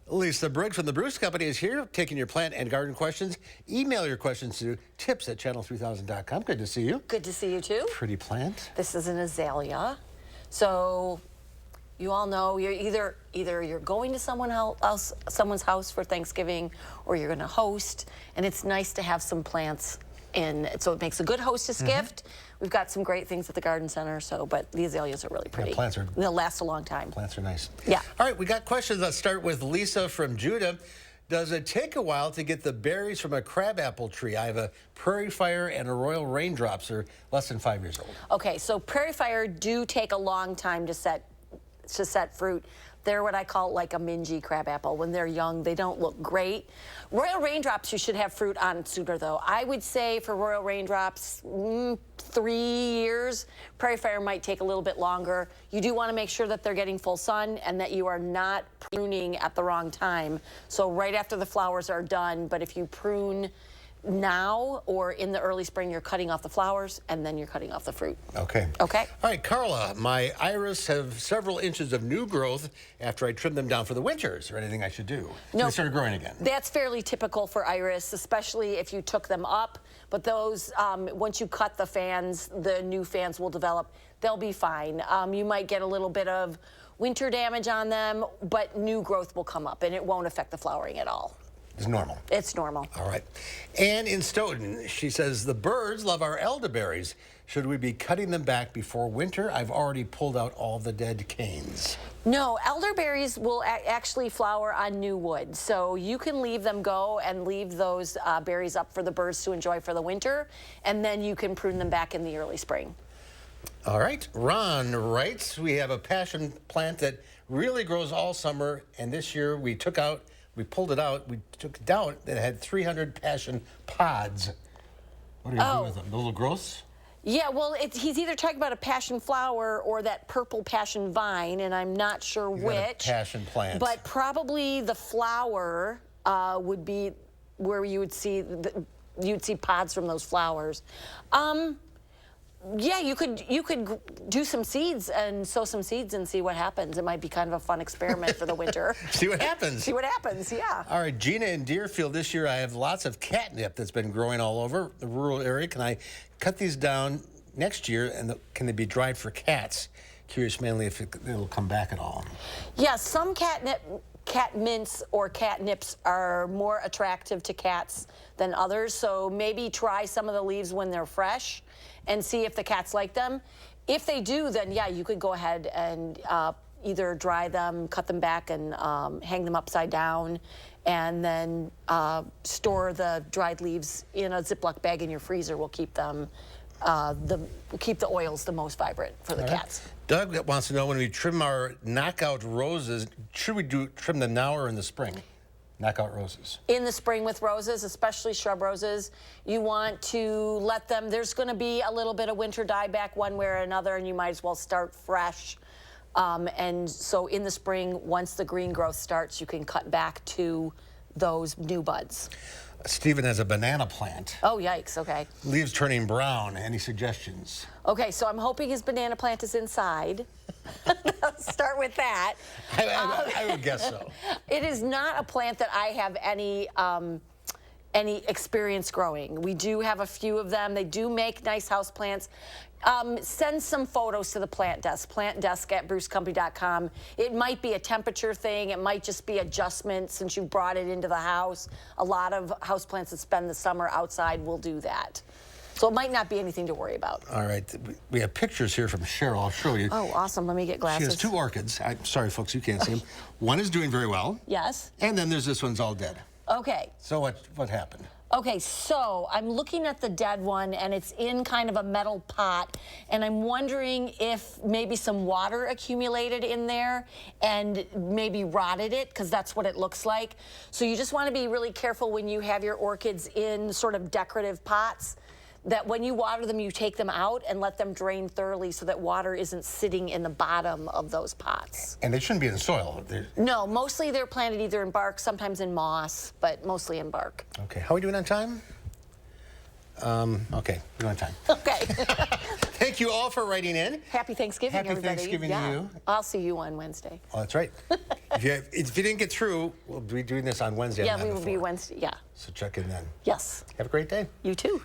Lisa Briggs from the Brewis Company is here, taking your plant and garden questions. Email your questions to tips@channel3000.com. Good to see you. Good to see you too. Pretty plant. This is an azalea. So you all know you're either you're going to someone's house for Thanksgiving, or you're going to host, and it's nice to have some plants in. So it makes a good hostess gift. We've got some great things at the garden center, but the azaleas are really pretty. Yeah, plants are. They'll last a long time. Plants are nice. Yeah. All right, we got questions. Let's start with Lisa from Judah. Does it take a while to get the berries from a crabapple tree? I have a prairie fire and a royal raindrops. Are less than 5 years old. Okay, so prairie fire do take a long time to set fruit. They're what I call like a mingy crabapple. When they're young, they don't look great. Royal raindrops, you should have fruit on sooner though. I would say for royal raindrops, 3 years. Prairie fire might take a little bit longer. You do want to make sure that they're getting full sun and that you are not pruning at the wrong time. So right after the flowers are done, but if you prune now or in the early spring, you're cutting off the flowers and then you're cutting off the fruit. Okay. Okay. All right, Carla, my iris have several inches of new growth after I trimmed them down for the winter. Is there anything I should do? No. They started growing again. That's fairly typical for iris, especially if you took them up. But those, once you cut the fans, the new fans will develop. They'll be fine. You might get a little bit of winter damage on them, but new growth will come up and it won't affect the flowering at all. It's normal. It's normal. All right. Ann in Stoughton, she says, the birds love our elderberries. Should we be cutting them back before winter? I've already pulled out all the dead canes. No, elderberries will actually flower on new wood. So you can leave them go and leave those berries up for the birds to enjoy for the winter. And then you can prune them back in the early spring. All right. Ron writes, we have a passion plant that really grows all summer. And this year we took it down, it had 300 passion pods. What are you doing with them? The little growths? Yeah, well, he's either talking about a passion flower or that purple passion vine, and I'm not sure which. Passion plant. But probably the flower would be where you would see pods from those flowers. Yeah, you could do some seeds and sow some seeds and see what happens. It might be kind of a fun experiment for the winter. See what happens. See what happens, yeah. All right, Gina in Deerfield, this year I have lots of catnip that's been growing all over the rural area. Can I cut these down next year, and can they be dried for cats? Curious mainly if it'll come back at all. Yeah, some cat mints or catnips are more attractive to cats than others, so maybe try some of the leaves when they're fresh and see if the cats like them. If they do, then yeah, you could go ahead and either dry them, cut them back, and hang them upside down, and then store the dried leaves in a Ziploc bag in your freezer. Will keep them, keep the oils the most vibrant for the cats. Doug wants to know, when we trim our knockout roses, should we trim them now or in the spring? Knockout roses. In the spring with roses, especially shrub roses, you want to let them, there's going to be a little bit of winter dieback one way or another, and you might as well start fresh. And so in the spring, once the green growth starts, you can cut back to those new buds. Stephen has a banana plant. Oh, yikes, okay. Leaves turning brown. Any suggestions? Okay, so I'm hoping his banana plant is inside. Let's start with that. I would guess so. It is not a plant that I have any experience growing. We do have a few of them. They do make nice house plants. Send some photos to the plant desk at brucecompany.com. It might be a temperature thing. It might just be adjustments since you brought it into the house. A lot of houseplants that spend the summer outside will do that. So it might not be anything to worry about. All right. We have pictures here from Cheryl. I'll show you. Oh, awesome. Let me get glasses. She has 2 orchids. I'm sorry, folks, you can't see them. One is doing very well. Yes. And then there's this one's all dead. Okay. So what happened? Okay, so I'm looking at the dead one, and it's in kind of a metal pot, and I'm wondering if maybe some water accumulated in there and maybe rotted it, because that's what it looks like. So you just want to be really careful when you have your orchids in sort of decorative pots, that when you water them, you take them out and let them drain thoroughly so that water isn't sitting in the bottom of those pots. And they shouldn't be in the soil. No, mostly they're planted either in bark, sometimes in moss, but mostly in bark. Okay, how are we doing on time? Okay, we don't have time. Okay. Thank you all for writing in. Happy Thanksgiving, Happy everybody. Thanksgiving to you. I'll see you on Wednesday. Oh, that's right. if you didn't get through, we'll be doing this on Wednesday. Yeah, at we 9 will to be 4. Wednesday. Yeah. So check in then. Yes. Have a great day. You too.